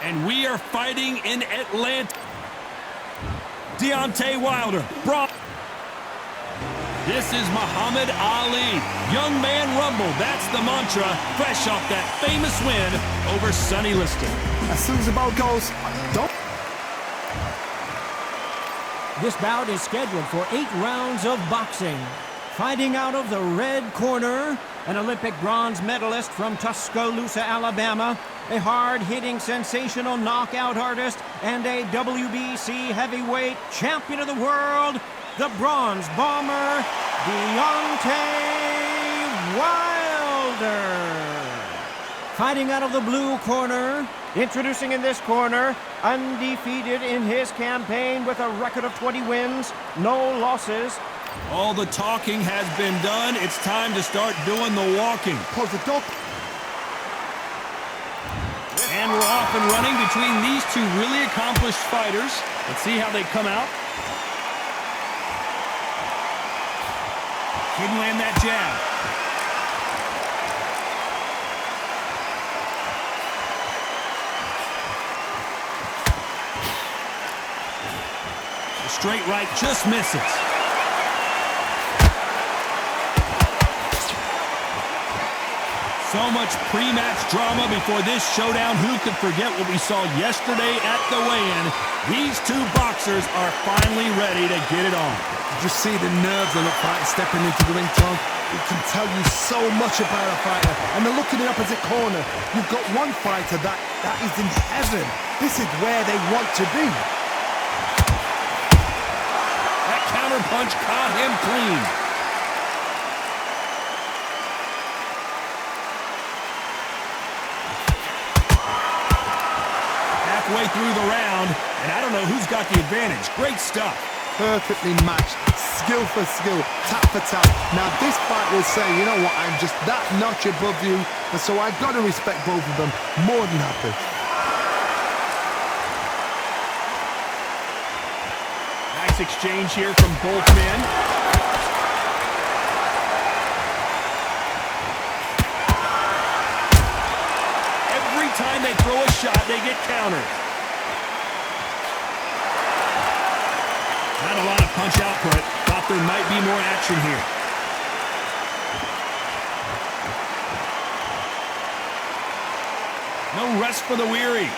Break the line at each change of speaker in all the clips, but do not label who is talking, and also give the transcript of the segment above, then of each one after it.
And we are fighting in Atlanta. Deontay Wilder. This is Muhammad Ali. Young man rumble. That's the mantra. Fresh off that famous win over Sonny Liston.
As soon as the ball goes, don't.
This bout is scheduled for 8 rounds of boxing. Fighting out of the red corner, an Olympic bronze medalist from Tuscaloosa, Alabama, a hard-hitting, sensational knockout artist, and a WBC heavyweight champion of the world, the Bronze Bomber, Deontay Wilder. Fighting out of the blue corner, introducing in this corner, undefeated in his campaign with a record of 20 wins, no losses.
All the talking has been done. It's time to start doing the walking.
Close the door.
And we're off and running between these two really accomplished fighters. Let's see how they come out. Couldn't land that jab. The straight right just misses. So much pre-match drama before this showdown. Who could forget what we saw yesterday at the weigh-in? These two boxers are finally ready to get it on.
You just see the nerves of the fighter stepping into the ring, Tom. It can tell you so much about a fighter. And then look in the opposite corner. You've got one fighter that is in heaven. This is where they want to be.
That counter punch caught him clean. Halfway through the round, and I don't know who's got the advantage. Great stuff.
Perfectly matched, skill for skill, tap for tap. Now this fight will say, you know what, I'm just that notch above you, and so I've got to respect both of them. More than happy.
Nice exchange here from both men. Every time they throw a shot, they get countered. Not a lot of punch output. Thought there might be more action here. No rest for the weary.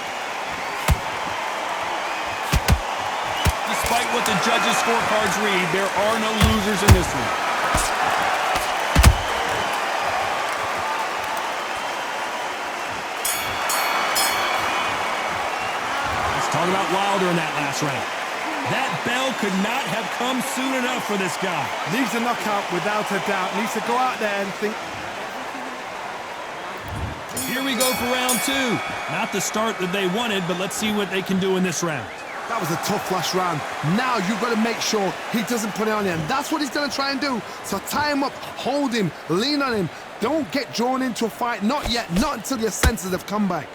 Despite what the judges' scorecards read, there are no losers in this one. Let's talk about Wilder in that last round. That bell could not have come soon enough for this guy.
Needs a knockout without a doubt. Needs to go out there and think.
Here we go for round 2. Not the start that they wanted, but let's see what they can do in this round.
That was a tough last round. Now you've got to make sure he doesn't put it on him. That's what he's going to try and do. So tie him up, hold him, lean on him. Don't get drawn into a fight. Not yet. Not until your senses have come back.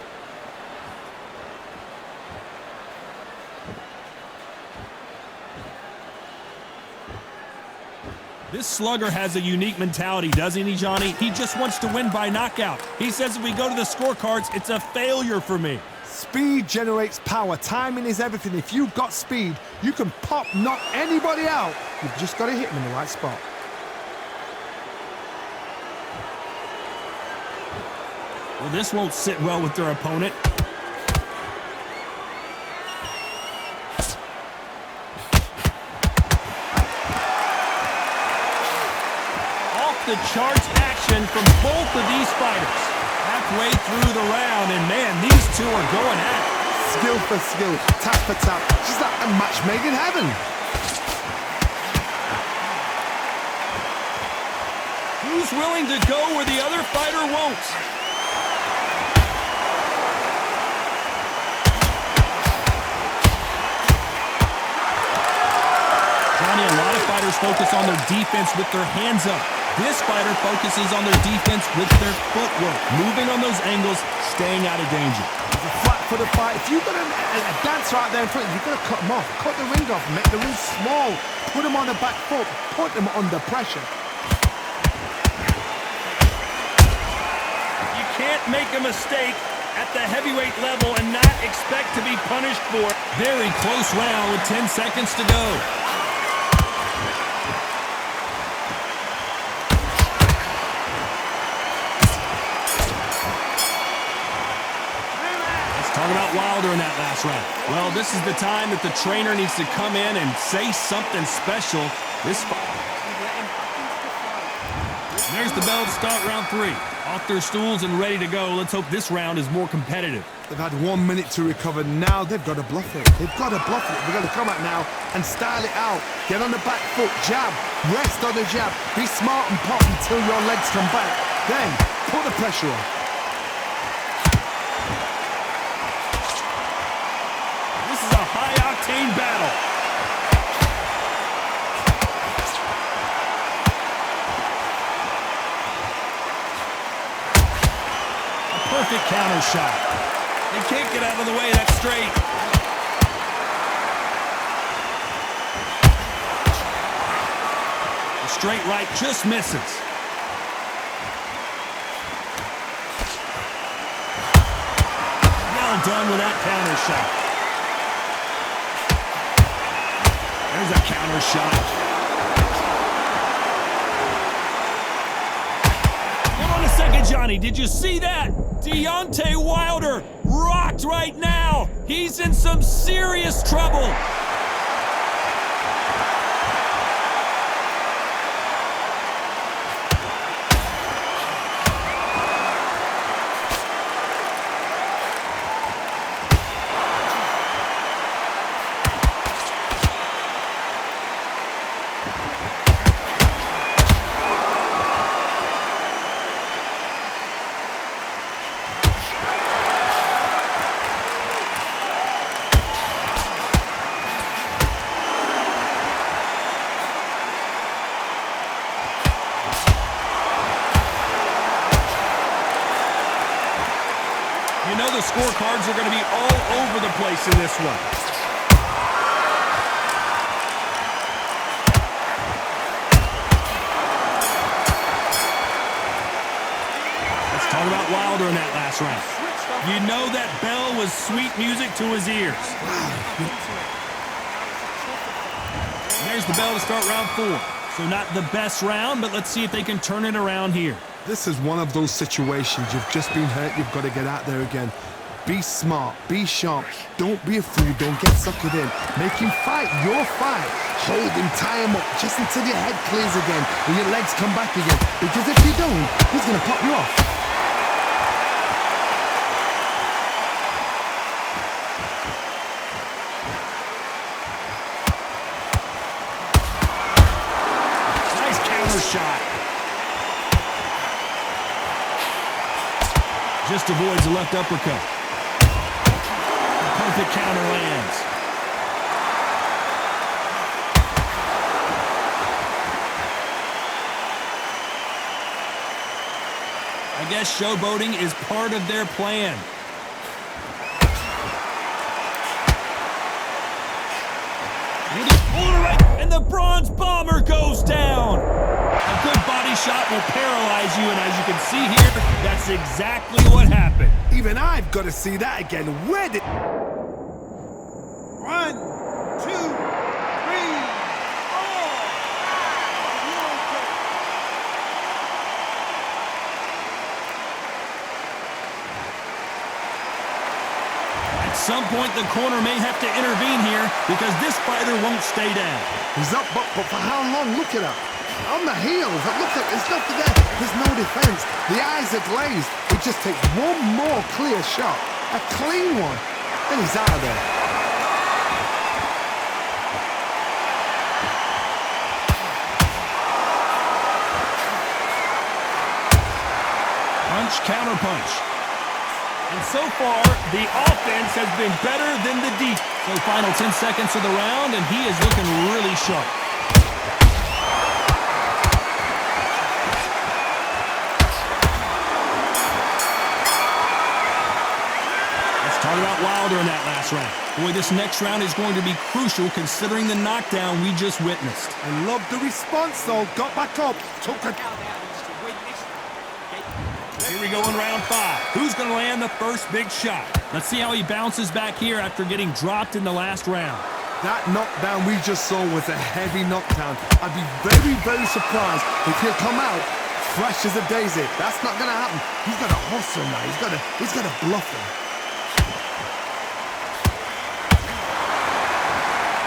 This slugger has a unique mentality, doesn't he, Johnny? He just wants to win by knockout. He says if we go to the scorecards, it's a failure for me.
Speed generates power. Timing is everything. If you've got speed, you can knock anybody out. You've just got to hit them in the right spot.
Well, this won't sit well with their opponent. The charts action from both of these fighters. Halfway through the round, and man, these two are going at it.
Skill for skill, tap for tap. Just like a match made in heaven.
Who's willing to go where the other fighter won't? Johnny, a lot of fighters focus on their defense with their hands up. This fighter focuses on their defense with their footwork, moving on those angles, staying out of danger.
It's a flat-footed fight. If you've got a dancer out there in front, you've got to cut him off. Cut the ring off, make the ring small. Put him on the back foot. Put him under pressure.
You can't make a mistake at the heavyweight level and not expect expect to be punished for. Very close round with 10 seconds to go. Talk about Wilder in that last round. Well, this is the time that the trainer needs to come in and say something special. There's the bell to start round 3. Off their stools and ready to go. Let's hope this round is more competitive.
They've had 1 minute to recover. Now they've got to bluff it. They've got to bluff it. They've got to come out now and style it out. Get on the back foot, jab, rest on the jab. Be smart and pop until your legs come back. Then put the pressure on.
High-octane battle. A perfect counter shot. They can't get out of the way. That's straight. The straight right just misses. Well done with that counter shot. There's a counter shot. Hold on a second, Johnny. Did you see that? Deontay Wilder rocked right now. He's in some serious trouble. You know the scorecards are going to be all over the place in this one. Let's talk about Wilder in that last round. You know that bell was sweet music to his ears. There's the bell to start round 4. So not the best round, but let's see if they can turn it around here.
This is one of those situations. You've just been hurt. You've got to get out there again. Be smart. Be sharp. Don't be a fool. Don't get suckered in. Make him fight your fight. Hold him, tie him up, just until your head clears again and your legs come back again. Because if you don't, he's going to pop you off.
Nice counter shot. Just avoids the left uppercut. Perfect counter lands. I guess showboating is part of their plan. And the bronze bomber goes down. A good body shot will paralyze you, and as you can see here, that's exactly what happened.
Even I've got to see that again. Where did...
1, 2, 3, 4.
At some point, the corner may have to intervene here because this fighter won't stay down.
He's up, but for how long? Look at him. On the heels. Look at, there's nothing there. There's no defense. The eyes are glazed. It just takes one more clear shot. A clean one. Then he's out of there.
Punch, counter punch. And so far, the offense has been better than the defense. So final 10 seconds of the round, and he is looking really sharp. Let's talk about Wilder in that last round. Boy, this next round is going to be crucial considering the knockdown we just witnessed.
I love the response, though. Got back up. Took a...
Here we go in round 5. Who's going to land the first big shot? Let's see how he bounces back here after getting dropped in the last round.
That knockdown we just saw was a heavy knockdown. I'd be very, very surprised if he'll come out fresh as a daisy. That's not going to happen. He's got to hustle now. He's got to bluff him.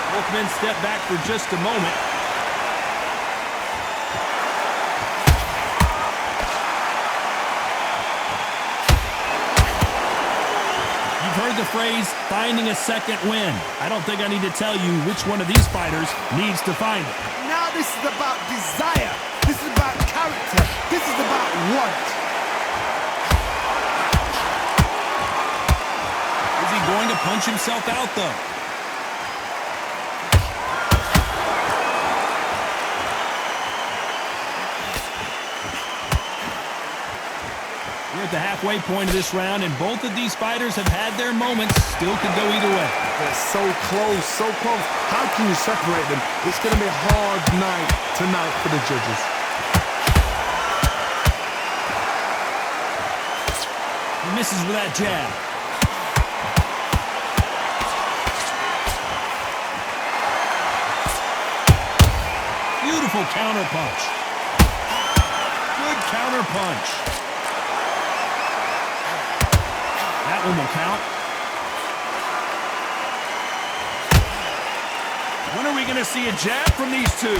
Both men step back for just a moment. You've heard the phrase, finding a second win. I don't think I need to tell you which one of these fighters needs to find it.
Now this is about desire. This is about character. This is about want.
Is he going to punch himself out, though? We're at the halfway point of this round, and both of these fighters have had their moments. Still could go either way.
They're so close, so close. How can you separate them? It's going to be a hard night tonight for the judges.
He misses with that jab. Beautiful counter punch. Good counter punch. That one will count. When are we going to see a jab from these two?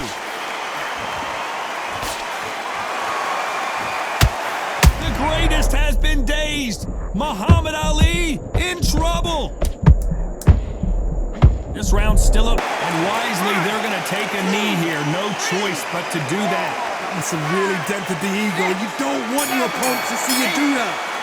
The greatest has been dazed. Muhammad Ali in trouble. This round's still up, and wisely they're going to take a knee here. No choice but to do that.
It's a really dented the ego. You don't want your opponent to see you do that.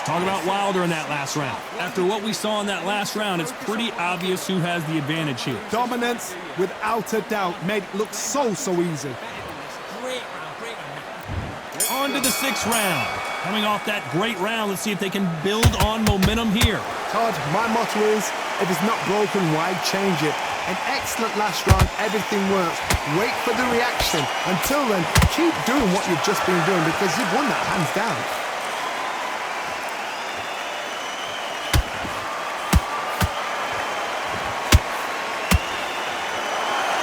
Talk about Wilder in that last round. After what we saw in that last round, it's pretty obvious who has the advantage here.
Dominance, without a doubt, made it look so easy.
On to the 6th round. Coming off that great round, let's see if they can build on momentum here.
Todd, my motto is, if it's not broken, why change it? An excellent last round, everything works. Wait for the reaction. Until then, keep doing what you've just been doing because you've won that hands down.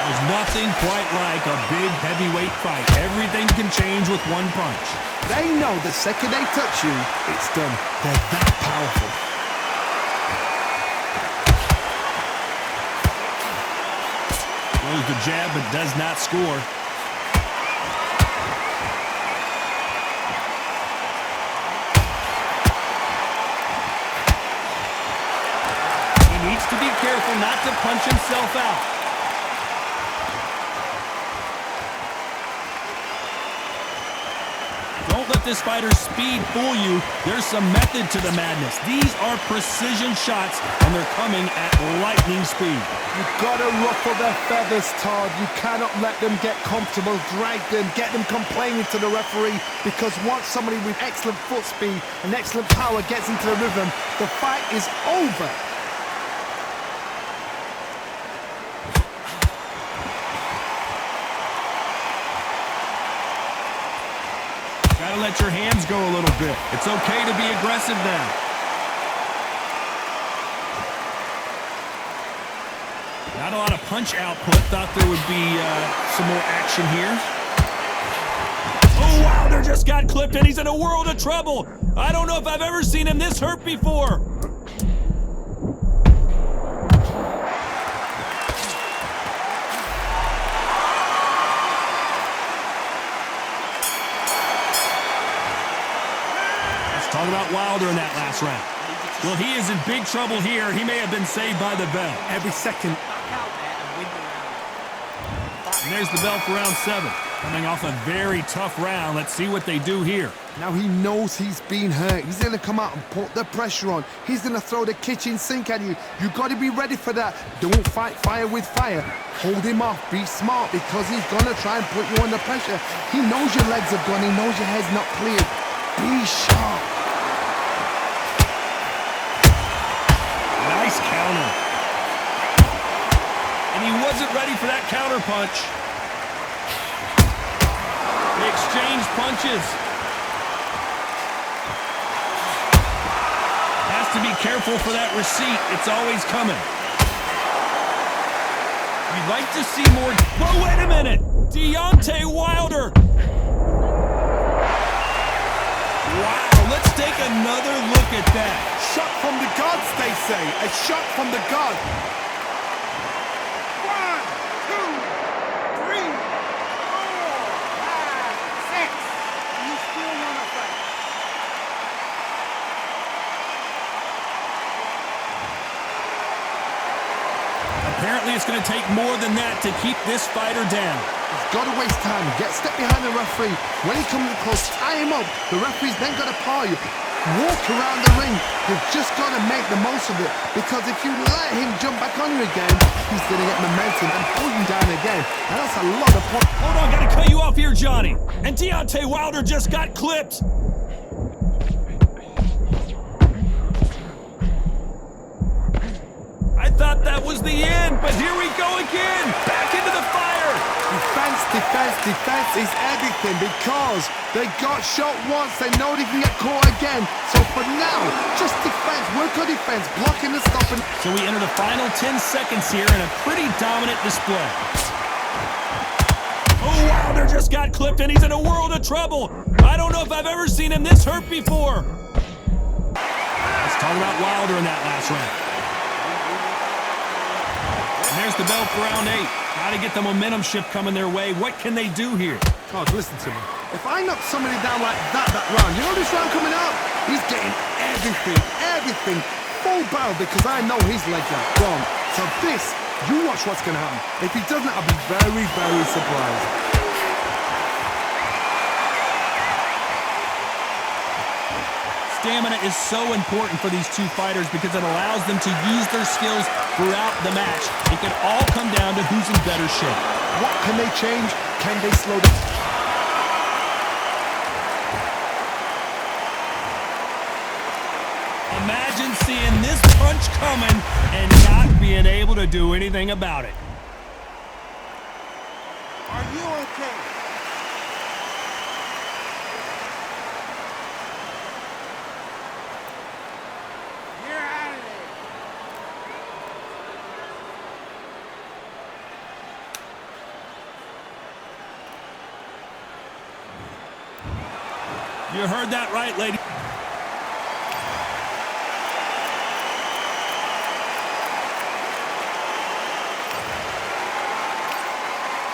There's nothing quite like a big heavyweight fight. Everything can change with one punch.
They know the second they touch you, it's done. They're that powerful.
Throws the jab but does not score. He needs to be careful not to punch himself out. Don't let this fighter's speed fool you. There's some method to the madness. These are precision shots, and they're coming at lightning speed.
You've got to ruffle their feathers, Todd. You cannot let them get comfortable, drag them, get them complaining to the referee, because once somebody with excellent foot speed and excellent power gets into the rhythm, the fight is over.
Gotta let your hands go a little bit. It's okay to be aggressive now. Not a lot of punch output. Thought there would be some more action here. Oh, Wilder just got clipped and he's in a world of trouble. I don't know if I've ever seen him this hurt before. Talk about Wilder in that last round. Well, he is in big trouble here. He may have been saved by the bell.
Every second.
And there's the bell for round 7. Coming off a very tough round. Let's see what they do here.
Now he knows he's been hurt. He's going to come out and put the pressure on. He's going to throw the kitchen sink at you. You've got to be ready for that. Don't fight fire with fire. Hold him off. Be smart because he's going to try and put you under pressure. He knows your legs have gone. He knows your head's not cleared. Be sharp.
Nice counter. And he wasn't for that counter punch. They exchange punches. Has to be careful for that receipt. It's always coming. You'd like to see more. Whoa, wait a minute. Deontay Wilder. Wow, let's take another look at that.
Shot from the gods, they say. A shot from the god.
1, 2, 3, 4, 5, 6. You still want to fight?
Apparently, it's going to take more than that to keep this fighter down.
He's got to waste time. Get step behind the referee. When he comes close, tie him up. The referee's then got to paw you. Walk around the ring. You've just got to make the most of it. Because if you let him jump back on you again, he's going to get momentum and pull you down again. And that's a lot of points.
Hold on, got to cut you off here, Johnny. And Deontay Wilder just got clipped. I thought that was the end, but here we go again. Back into the fire.
Defense, defense, defense is everything because they got shot once. They know they can get caught again. So for now, just defense. Work on defense, blocking and stopping.
So we enter the final 10 seconds here in a pretty dominant display. Oh, Wilder just got clipped, and he's in a world of trouble. I don't know if I've ever seen him this hurt before. Let's talk about Wilder in that last round. And there's the bell for round 8. Got to get the momentum shift coming their way. What can they do here?
Oh, listen to me. If I knock somebody down like that round, you know this round coming up? He's getting everything full barrel because I know his legs are gone. So this, you watch what's going to happen. If he doesn't, I'll be very, very surprised.
Stamina is so important for these two fighters because it allows them to use their skills throughout the match. It can all come down to who's in better shape.
What can they change? Can they slow down?
Imagine seeing this punch coming and not being able to do anything about it.
Are you okay? You're out of there.
You heard that right, lady.